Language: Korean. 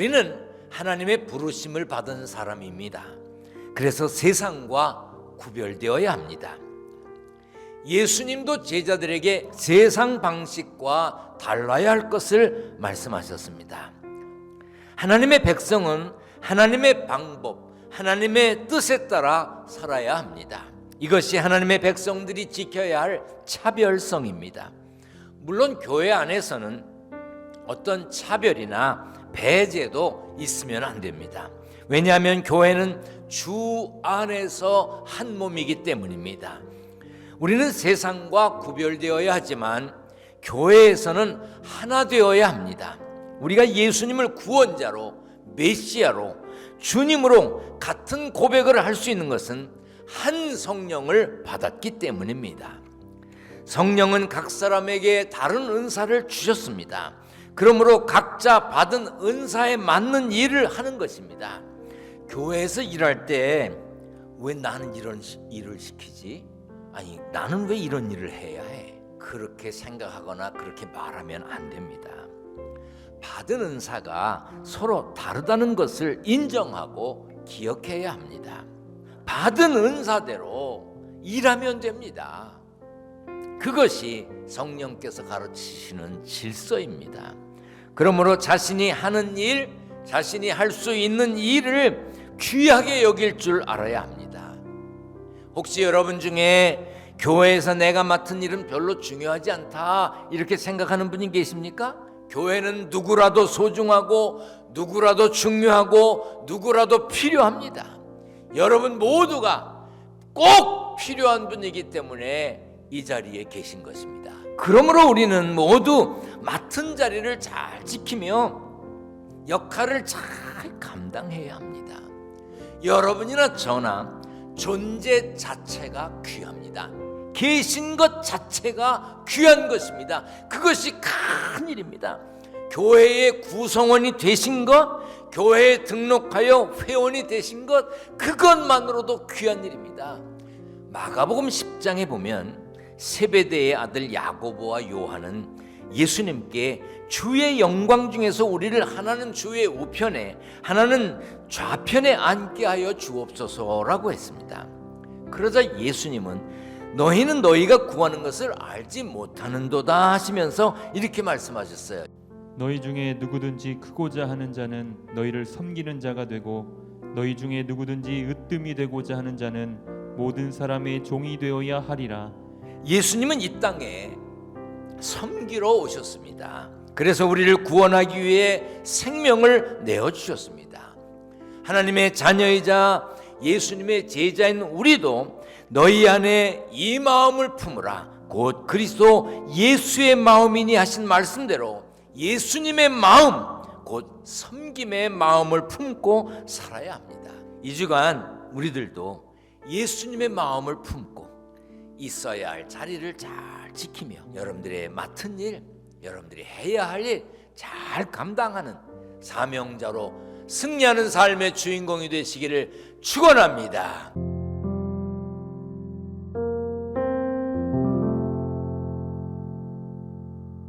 우리는 하나님의 부르심을 받은 사람입니다. 그래서 세상과 구별되어야 합니다. 예수님도 제자들에게 세상 방식과 달라야 할 것을 말씀하셨습니다. 하나님의 백성은 하나님의 방법, 하나님의 뜻에 따라 살아야 합니다. 이것이 하나님의 백성들이 지켜야 할 차별성입니다. 물론 교회 안에서는 어떤 차별이나 배제도 있으면 안 됩니다. 왜냐하면 교회는 주 안에서 한 몸이기 때문입니다. 우리는 세상과 구별되어야 하지만 교회에서는 하나 되어야 합니다. 우리가 예수님을 구원자로, 메시아로, 주님으로 같은 고백을 할 수 있는 것은 한 성령을 받았기 때문입니다. 성령은 각 사람에게 다른 은사를 주셨습니다. 그러므로 각자 받은 은사에 맞는 일을 하는 것입니다. 교회에서 일할 때 왜 나는 이런 일을 시키지? 아니, 나는 왜 이런 일을 해야 해? 그렇게 생각하거나 그렇게 말하면 안 됩니다. 받은 은사가 서로 다르다는 것을 인정하고 기억해야 합니다. 받은 은사대로 일하면 됩니다. 그것이 성령께서 가르치시는 질서입니다. 그러므로 자신이 하는 일, 자신이 할 수 있는 일을 귀하게 여길 줄 알아야 합니다. 혹시 여러분 중에 교회에서 내가 맡은 일은 별로 중요하지 않다 이렇게 생각하는 분이 계십니까? 교회는 누구라도 소중하고 누구라도 중요하고 누구라도 필요합니다. 여러분 모두가 꼭 필요한 분이기 때문에 이 자리에 계신 것입니다. 그러므로 우리는 모두 맡은 자리를 잘 지키며 역할을 잘 감당해야 합니다. 여러분이나 저나 존재 자체가 귀합니다. 계신 것 자체가 귀한 것입니다. 그것이 큰 일입니다. 교회의 구성원이 되신 것, 교회에 등록하여 회원이 되신 것, 그것만으로도 귀한 일입니다. 마가복음 10장에 보면 세베대의 아들 야고보와 요한은 예수님께 주의 영광 중에서 우리를 하나는 주의 우편에 하나는 좌편에 앉게 하여 주옵소서라고 했습니다. 그러자 예수님은 너희는 너희가 구하는 것을 알지 못하는도다 하시면서 이렇게 말씀하셨어요. 너희 중에 누구든지 크고자 하는 자는 너희를 섬기는 자가 되고 너희 중에 누구든지 으뜸이 되고자 하는 자는 모든 사람의 종이 되어야 하리라. 예수님은 이 땅에 섬기러 오셨습니다. 그래서 우리를 구원하기 위해 생명을 내어주셨습니다. 하나님의 자녀이자 예수님의 제자인 우리도 너희 안에 이 마음을 품으라 곧 그리스도 예수의 마음이니 하신 말씀대로 예수님의 마음 곧 섬김의 마음을 품고 살아야 합니다. 이 주간 우리들도 예수님의 마음을 품고 있어야 할 자리를 잘 지키며 여러분들의 맡은 일, 여러분들이 해야 할 일 잘 감당하는 사명자로 승리하는 삶의 주인공이 되시기를 축원합니다.